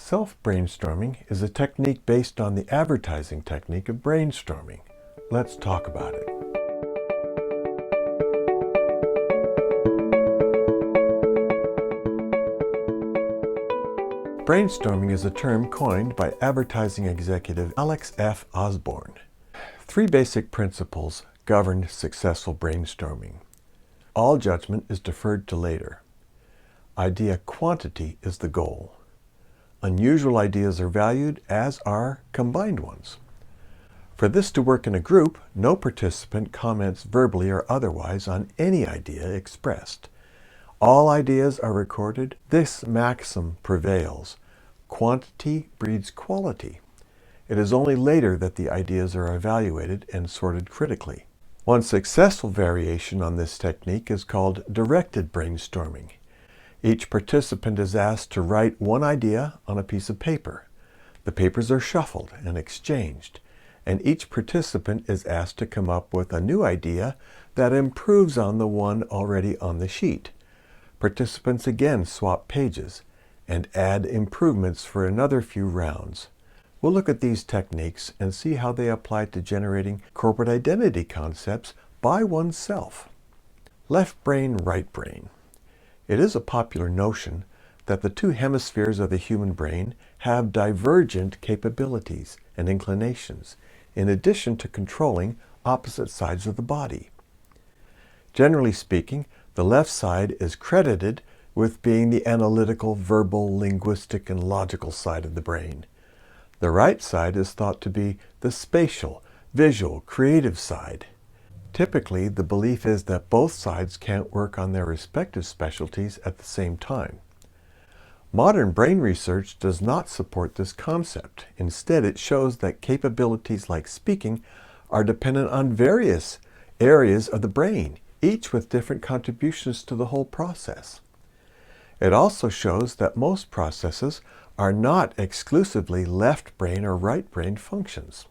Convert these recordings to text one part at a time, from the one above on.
Self-brainstorming is a technique based on the advertising technique of brainstorming. Let's talk about it. Brainstorming is a term coined by advertising executive Alex F. Osborne. Three basic principles govern successful brainstorming. All judgment is deferred to later. Idea quantity is the goal. Unusual ideas are valued, as are combined ones. For this to work in a group, no participant comments verbally or otherwise on any idea expressed. All ideas are recorded. This maxim prevails. Quantity breeds quality. It is only later that the ideas are evaluated and sorted critically. One successful variation on this technique is called directed brainstorming. Each participant is asked to write one idea on a piece of paper. The papers are shuffled and exchanged, and each participant is asked to come up with a new idea that improves on the one already on the sheet. Participants again swap pages and add improvements for another few rounds. We'll look at these techniques and see how they apply to generating corporate identity concepts by oneself. Left brain, right brain. It is a popular notion that the two hemispheres of the human brain have divergent capabilities and inclinations, in addition to controlling opposite sides of the body. Generally speaking, the left side is credited with being the analytical, verbal, linguistic, and logical side of the brain. The right side is thought to be the spatial, visual, creative side. Typically, the belief is that both sides can't work on their respective specialties at the same time. Modern brain research does not support this concept. Instead, it shows that capabilities like speaking are dependent on various areas of the brain, each with different contributions to the whole process. It also shows that most processes are not exclusively left brain or right brain functions.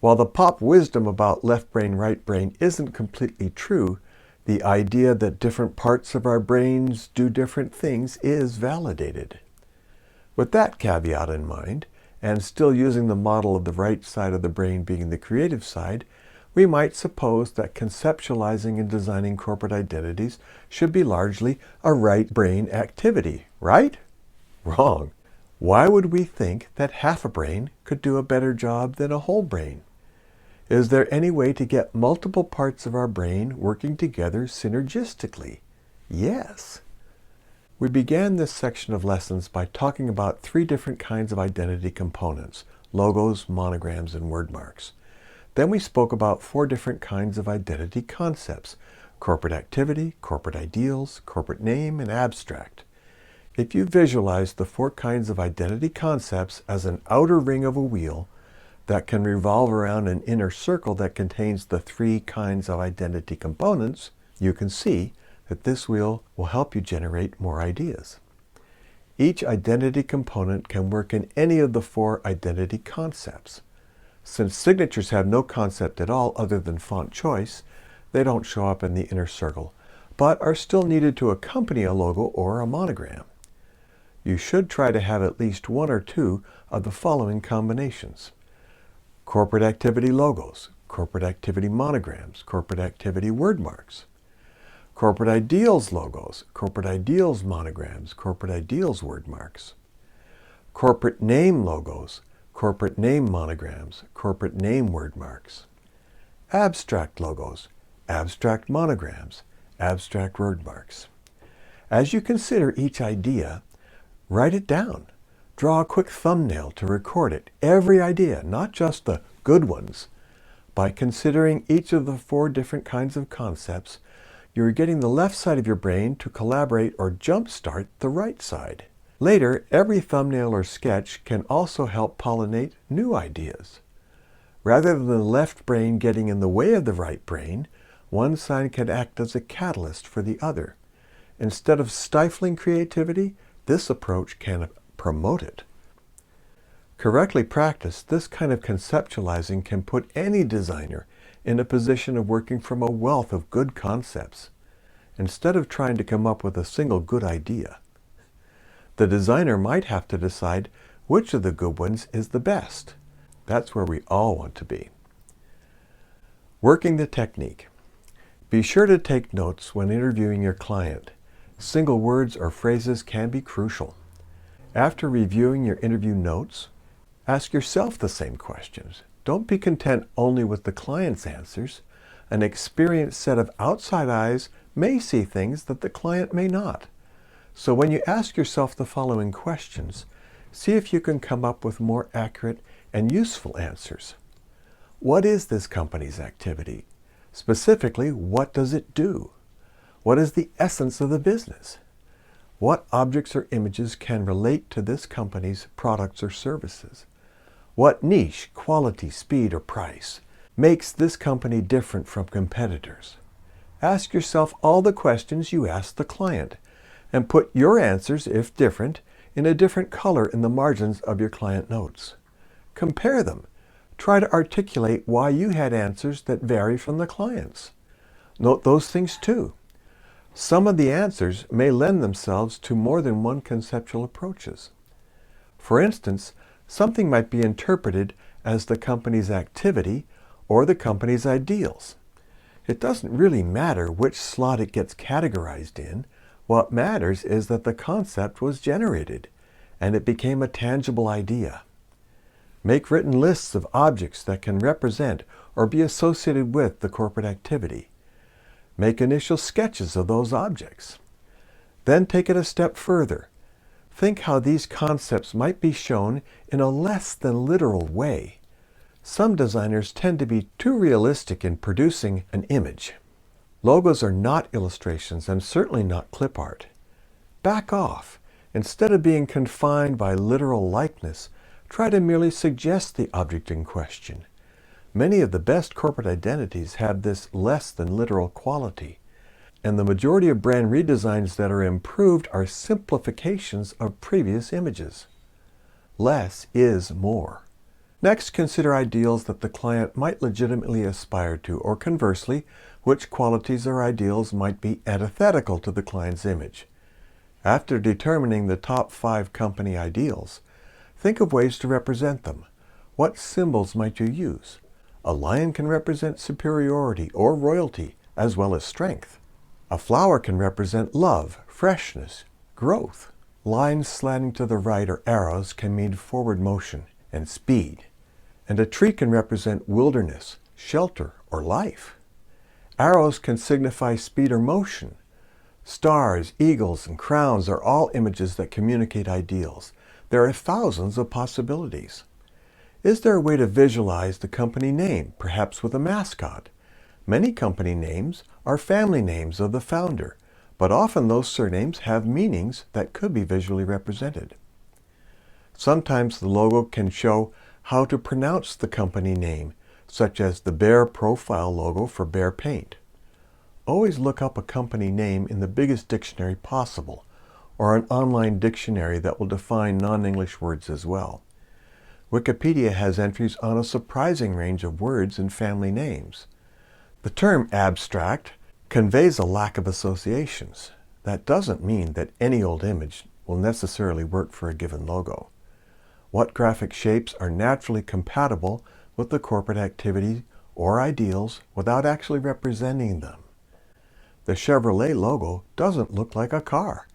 While the pop wisdom about left brain, right brain isn't completely true, the idea that different parts of our brains do different things is validated. With that caveat in mind, and still using the model of the right side of the brain being the creative side, we might suppose that conceptualizing and designing corporate identities should be largely a right brain activity, right? Wrong. Why would we think that half a brain could do a better job than a whole brain? Is there any way to get multiple parts of our brain working together synergistically? Yes. We began this section of lessons by talking about three different kinds of identity components: logos, monograms, and word marks. Then we spoke about four different kinds of identity concepts: corporate activity, corporate ideals, corporate name, and abstract. If you visualize the four kinds of identity concepts as an outer ring of a wheel that can revolve around an inner circle that contains the three kinds of identity components, you can see that this wheel will help you generate more ideas. Each identity component can work in any of the four identity concepts. Since signatures have no concept at all other than font choice, they don't show up in the inner circle, but are still needed to accompany a logo or a monogram. You should try to have at least one or two of the following combinations: corporate activity logos, corporate activity monograms, corporate activity word marks, corporate ideals logos, corporate ideals monograms, corporate ideals word marks, corporate name logos, corporate name monograms, corporate name word marks, abstract logos, abstract monograms, abstract word marks. As you consider each idea, write it down. Draw a quick thumbnail to record it, every idea, not just the good ones. By considering each of the four different kinds of concepts, you're getting the left side of your brain to collaborate or jumpstart the right side. Later, every thumbnail or sketch can also help pollinate new ideas. Rather than the left brain getting in the way of the right brain, one side can act as a catalyst for the other. Instead of stifling creativity, this approach can promote it. Correctly practiced, this kind of conceptualizing can put any designer in a position of working from a wealth of good concepts, instead of trying to come up with a single good idea. The designer might have to decide Which of the good ones is the best? That's where we all want to be. Working the technique. Be sure to take notes when interviewing your client. Single words or phrases can be crucial. After reviewing your interview notes, ask yourself the same questions. Don't be content only with the client's answers. An experienced set of outside eyes may see things that the client may not. So when you ask yourself the following questions, see if you can come up with more accurate and useful answers. What is this company's activity? Specifically, what does it do? What is the essence of the business? What objects or images can relate to this company's products or services? What niche, quality, speed, or price makes this company different from competitors? Ask yourself all the questions you ask the client and put your answers, if different, in a different color in the margins of your client notes. Compare them. Try to articulate why you had answers that vary from the client's. Note those things too. Some of the answers may lend themselves to more than one conceptual approaches. For instance, something might be interpreted as the company's activity or the company's ideals. It doesn't really matter which slot it gets categorized in. What matters is that the concept was generated and it became a tangible idea. Make written lists of objects that can represent or be associated with the corporate activity. Make initial sketches of those objects. Then take it a step further. Think how these concepts might be shown in a less than literal way. Some designers tend to be too realistic in producing an image. Logos are not illustrations and certainly not clip art. Back off. Instead of being confined by literal likeness, try to merely suggest the object in question. Many of the best corporate identities have this less than literal quality, and the majority of brand redesigns that are improved are simplifications of previous images. Less is more. Next, consider ideals that the client might legitimately aspire to, or conversely, which qualities or ideals might be antithetical to the client's image. After determining the top 5 company ideals, think of ways to represent them. What symbols might you use? A lion can represent superiority or royalty, as well as strength. A flower can represent love, freshness, growth. Lines slanting to the right or arrows can mean forward motion and speed. And a tree can represent wilderness, shelter, or life. Arrows can signify speed or motion. Stars, eagles, and crowns are all images that communicate ideals. There are thousands of possibilities. Is there a way to visualize the company name, perhaps with a mascot? Many company names are family names of the founder, but often those surnames have meanings that could be visually represented. Sometimes the logo can show how to pronounce the company name, such as the Bear profile logo for Bear Paint. Always look up a company name in the biggest dictionary possible, or an online dictionary that will define non-English words as well. Wikipedia has entries on a surprising range of words in family names. The term abstract conveys a lack of associations. That doesn't mean that any old image will necessarily work for a given logo. What graphic shapes are naturally compatible with the corporate activity or ideals without actually representing them? The Chevrolet logo doesn't look like a car,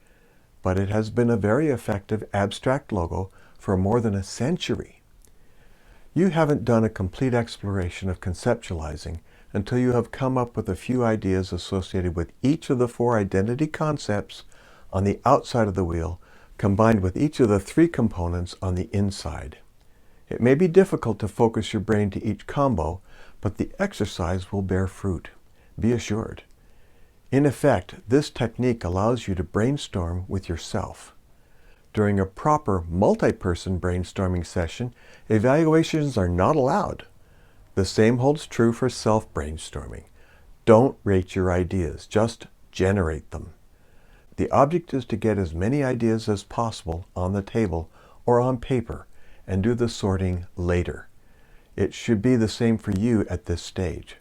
but it has been a very effective abstract logo for more than a century. You haven't done a complete exploration of conceptualizing until you have come up with a few ideas associated with each of the 4 identity concepts on the outside of the wheel, combined with each of the 3 components on the inside. It may be difficult to focus your brain to each combo, but the exercise will bear fruit. Be assured. In effect, this technique allows you to brainstorm with yourself. During a proper multi-person brainstorming session, evaluations are not allowed. The same holds true for self-brainstorming. Don't rate your ideas, just generate them. The object is to get as many ideas as possible on the table or on paper and do the sorting later. It should be the same for you at this stage.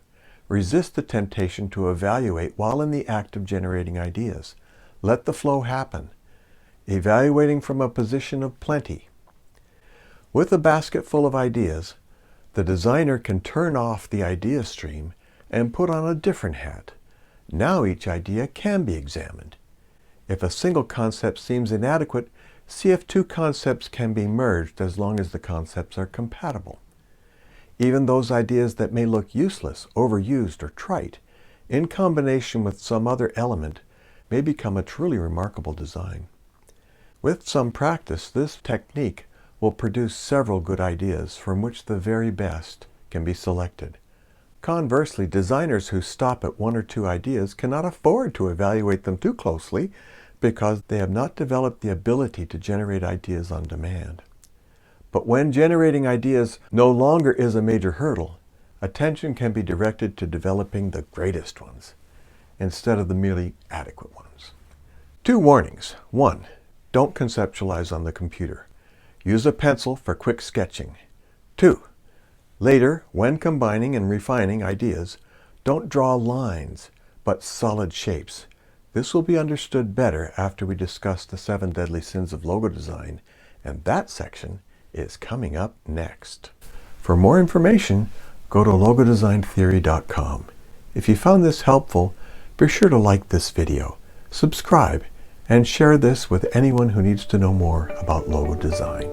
Resist the temptation to evaluate while in the act of generating ideas. Let the flow happen. Evaluating from a position of plenty. With a basket full of ideas, the designer can turn off the idea stream and put on a different hat. Now each idea can be examined. If a single concept seems inadequate, see if two concepts can be merged as long as the concepts are compatible. Even those ideas that may look useless, overused, or trite, in combination with some other element, may become a truly remarkable design. With some practice, this technique will produce several good ideas from which the very best can be selected. Conversely, designers who stop at one or two ideas cannot afford to evaluate them too closely because they have not developed the ability to generate ideas on demand. But when generating ideas no longer is a major hurdle, attention can be directed to developing the greatest ones instead of the merely adequate ones. 2 warnings. 1. Don't conceptualize on the computer. Use a pencil for quick sketching. 2. Later, when combining and refining ideas, don't draw lines, but solid shapes. This will be understood better after we discuss the 7 deadly sins of logo design, and that section is coming up next. For more information, go to logodesigntheory.com. If you found this helpful, be sure to like this video, subscribe, and share this with anyone who needs to know more about logo design.